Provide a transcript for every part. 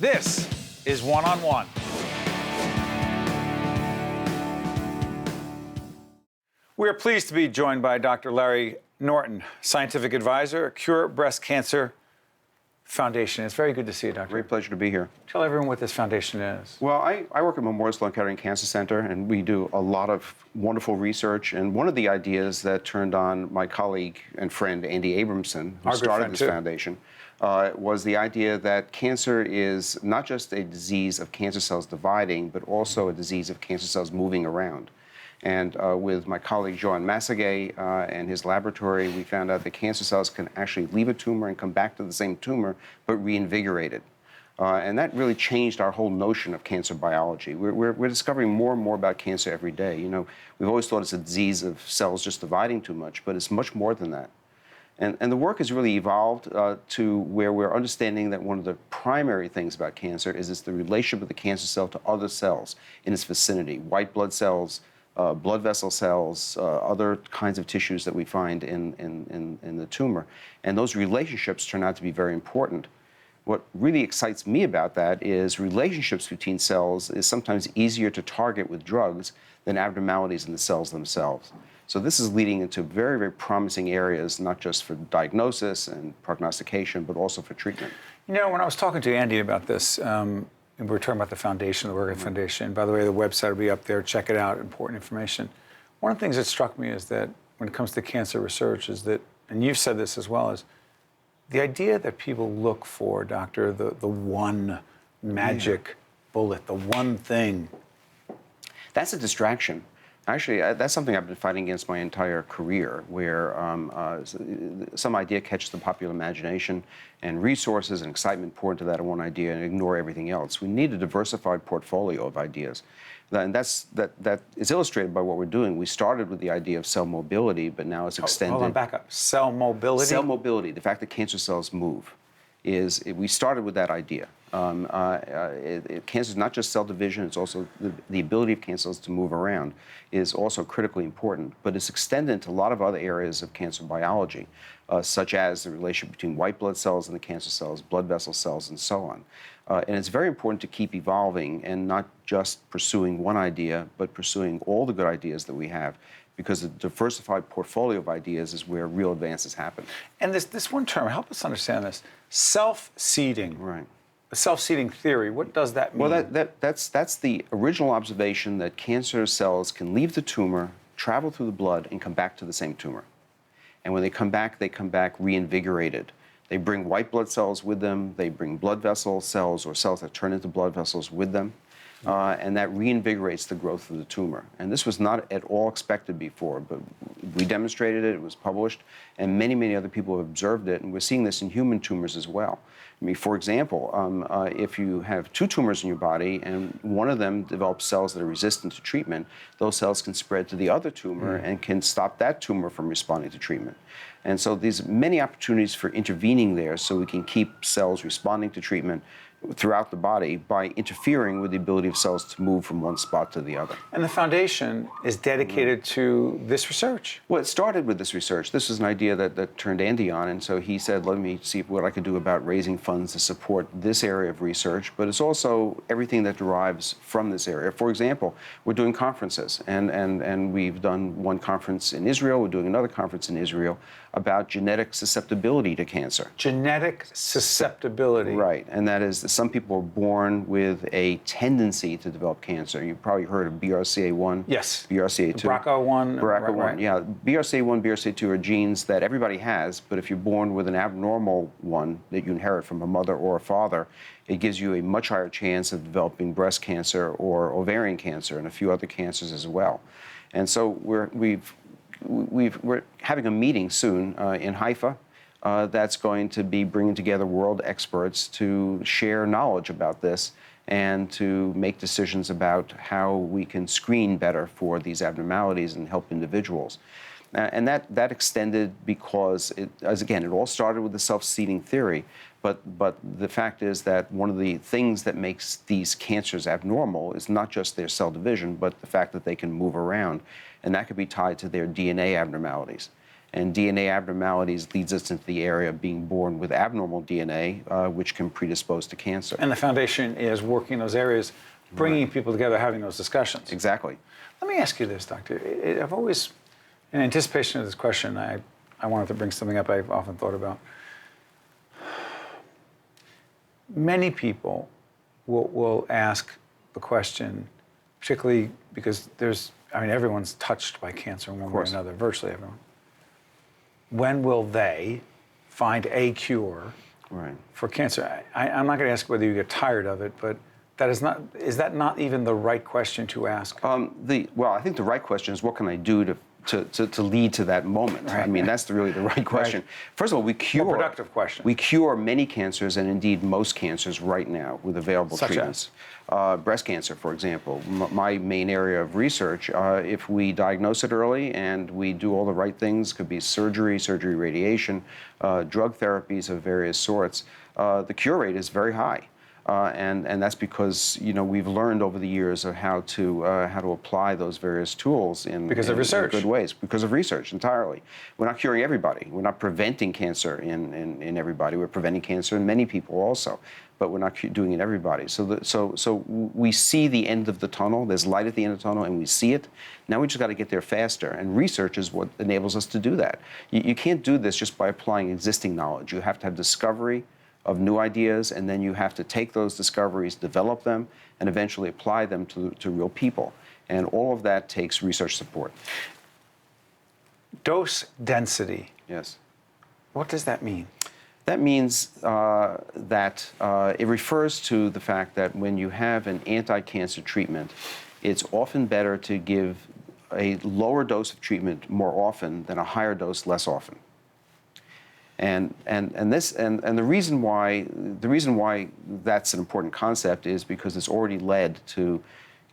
This is One on One. We are pleased to be joined by Dr. Larry Norton, scientific advisor at Cure Breast Cancer Foundation. It's very good to see you, Doctor. Great pleasure to be here. Tell everyone what this foundation is. Well, I work at Memorial Sloan-Kettering Cancer Center, and we do a lot of wonderful research. And one of the ideas that turned on my colleague and friend, Andy Abramson, who started this foundation, was the idea that cancer is not just a disease of cancer cells dividing, but also a disease of cancer cells moving around. And with my colleague Joan Massaguet and his laboratory, we found out that cancer cells can actually leave a tumor and come back to the same tumor, but reinvigorate it. And that really changed our whole notion of cancer biology. We're discovering more and more about cancer every day. You know, we've always thought it's a disease of cells just dividing too much, but it's much more than that. And the work has really evolved to where we're understanding that one of the primary things about cancer is it's the relationship of the cancer cell to other cells in its vicinity, white blood cells, blood vessel cells, other kinds of tissues that we find in the tumor. And those relationships turn out to be very important. What really excites me about that is relationships between cells is sometimes easier to target with drugs than abnormalities in the cells themselves. So this is leading into very, very promising areas, not just for diagnosis and prognostication, but also for treatment. You know, when I was talking to Andy about this, and we were talking about the foundation, the work of the foundation. By the way, the website will be up there. Check it out, important information. One of the things that struck me is that when it comes to cancer research is that, and you've said this as well, is the idea that people look for, doctor, the one magic bullet, the one thing. That's a distraction. Actually, that's something I've been fighting against my entire career, where some idea catches the popular imagination and resources and excitement pour into that one idea and ignore everything else. We need a diversified portfolio of ideas. And that is illustrated by what we're doing. We started with the idea of cell mobility, but now it's extended. Hold on, back up. Cell mobility? Cell mobility, the fact that cancer cells move. We started with that idea. Cancer is not just cell division, it's also the ability of cancer cells to move around is also critically important, but it's extended to a lot of other areas of cancer biology, such as the relationship between white blood cells and the cancer cells, blood vessel cells, and so on. And it's very important to keep evolving and not just pursuing one idea, but pursuing all the good ideas that we have, because a diversified portfolio of ideas is where real advances happen. And this one term, help us understand this, self-seeding. Right. The self-seeding theory, what does that mean? Well, that's the original observation that cancer cells can leave the tumor, travel through the blood, and come back to the same tumor. And when they come back reinvigorated. They bring white blood cells with them, they bring blood vessel cells or cells that turn into blood vessels with them. And that reinvigorates the growth of the tumor. And this was not at all expected before, but we demonstrated it, it was published, and many, many other people have observed it, and we're seeing this in human tumors as well. I mean, for example, if you have two tumors in your body and one of them develops cells that are resistant to treatment, those cells can spread to the other tumor and can stop that tumor from responding to treatment. And so there's many opportunities for intervening there so we can keep cells responding to treatment throughout the body by interfering with the ability of cells to move from one spot to the other. And the foundation is dedicated to this research. Well, it started with this research. This is an idea that turned Andy on, and so he said, let me see what I could do about raising funds to support this area of research, but it's also everything that derives from this area. For example, we're doing conferences, and we've done one conference in Israel, we're doing another conference in Israel about genetic susceptibility to cancer. Genetic susceptibility. Right, and that is that some people are born with a tendency to develop cancer. You've probably heard of BRCA1. Yes. BRCA2. BRCA1. BRCA1, right. yeah. BRCA1, BRCA2 are genes that everybody has, but if you're born with an abnormal one that you inherit from a mother or a father, it gives you a much higher chance of developing breast cancer or ovarian cancer and a few other cancers as well. And so we're having a meeting soon in Haifa that's going to be bringing together world experts to share knowledge about this and to make decisions about how we can screen better for these abnormalities and help individuals. And that extended because, it all started with the self-seeding theory, but the fact is that one of the things that makes these cancers abnormal is not just their cell division, but the fact that they can move around, and that could be tied to their DNA abnormalities. And DNA abnormalities leads us into the area of being born with abnormal DNA, which can predispose to cancer. And the foundation is working in those areas, bringing people together, having those discussions. Exactly. Let me ask you this, Doctor. I've always, in anticipation of this question, I wanted to bring something up I've often thought about. Many people will ask the question, particularly because everyone's touched by cancer in one way or another, virtually everyone. When will they find a cure for cancer? I'm not going to ask whether you get tired of it, but is that not even the right question to ask? Well, I think the right question is, what can I do to lead to that moment? Right. I mean, that's really the right question. Right. First of all, we cure... More productive question. We cure many cancers, and indeed most cancers right now with available treatments. Breast cancer, for example, my main area of research, if we diagnose it early and we do all the right things, could be surgery, radiation, drug therapies of various sorts, the cure rate is very high. And that's because we've learned over the years of how to apply those various tools in good ways. Because of research entirely. We're not curing everybody. We're not preventing cancer in everybody. We're preventing cancer in many people also, but we're not doing it in everybody. So we see the end of the tunnel. There's light at the end of the tunnel, and we see it. Now we just got to get there faster, and research is what enables us to do that. You can't do this just by applying existing knowledge. You have to have discovery of new ideas, and then you have to take those discoveries, develop them, and eventually apply them to real people. And all of that takes research support. Dose density. Yes. What does that mean? That means that it refers to the fact that when you have an anti-cancer treatment, it's often better to give a lower dose of treatment more often than a higher dose less often. And the reason why that's an important concept is because it's already led to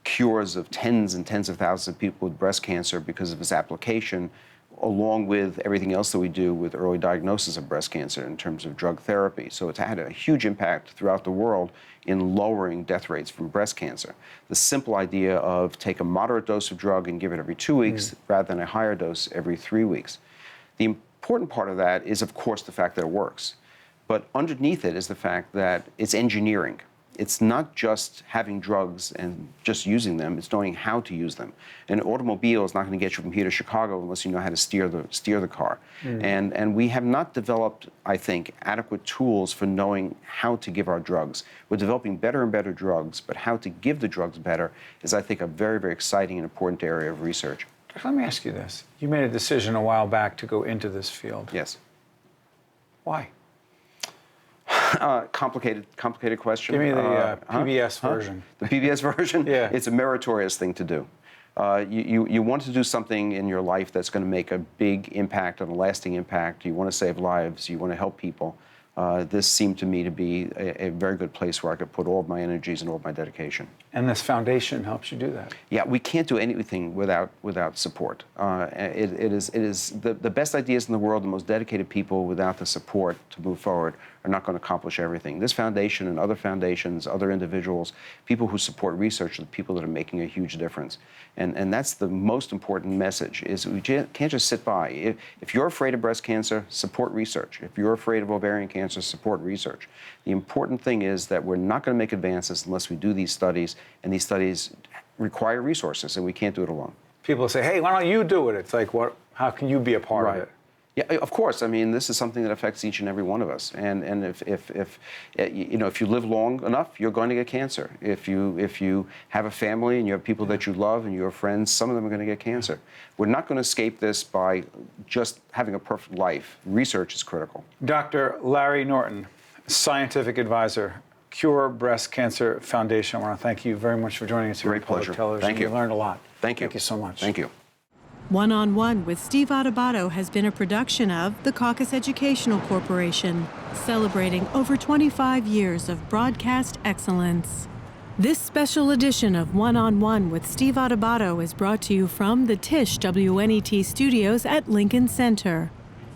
cures of tens and tens of thousands of people with breast cancer because of its application, along with everything else that we do with early diagnosis of breast cancer in terms of drug therapy. So it's had a huge impact throughout the world in lowering death rates from breast cancer. The simple idea of take a moderate dose of drug and give it every 2 weeks rather than a higher dose every 3 weeks. The important part of that is, of course, the fact that it works. But underneath it is the fact that it's engineering. It's not just having drugs and just using them, it's knowing how to use them. An automobile is not going to get you from here to Chicago unless you know how to steer the car. And we have not developed, I think, adequate tools for knowing how to give our drugs. We're developing better and better drugs, but how to give the drugs better is, I think, a very, very exciting and important area of research. Let me ask you this. You made a decision a while back to go into this field. Yes. Why? Complicated question. Give me the PBS version. The PBS version? Yeah. It's a meritorious thing to do. You want to do something in your life that's going to make a big impact and a lasting impact. You want to save lives. You want to help people. This seemed to me to be a very good place where I could put all of my energies and all of my dedication. And this foundation helps you do that. Yeah, we can't do anything without support. It is the best ideas in the world, the most dedicated people, without the support to move forward, are not going to accomplish everything. This foundation and other foundations, other individuals, people who support research are the people that are making a huge difference. And that's the most important message, is we can't just sit by. If you're afraid of breast cancer, support research. If you're afraid of ovarian cancer, support research. The important thing is that we're not going to make advances unless we do these studies, and these studies require resources, and we can't do it alone. People say, hey, why don't you do it? It's like, what? How can you be a part of it? Yeah, of course. I mean, this is something that affects each and every one of us. And if you live long enough, you're going to get cancer. If you have a family and you have people that you love and your friends, some of them are going to get cancer. We're not going to escape this by just having a perfect life. Research is critical. Dr. Larry Norton, scientific advisor, Cure Breast Cancer Foundation. I want to thank you very much for joining us here on Public Television. Thank you. We learned a lot. Thank you. Thank you so much. Thank you. One-on-One with Steve Adubato has been a production of the Caucus Educational Corporation, celebrating over 25 years of broadcast excellence. This special edition of One-on-One with Steve Adubato is brought to you from the Tisch WNET studios at Lincoln Center.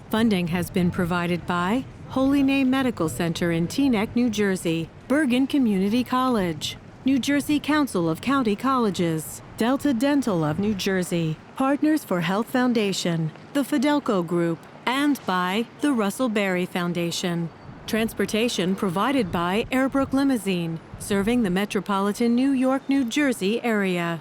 Funding has been provided by Holy Name Medical Center in Teaneck, New Jersey, Bergen Community College, New Jersey Council of County Colleges, Delta Dental of New Jersey, Partners for Health Foundation, the Fidelco Group, and by the Russell Berry Foundation. Transportation provided by Airbrook Limousine, serving the metropolitan New York, New Jersey area.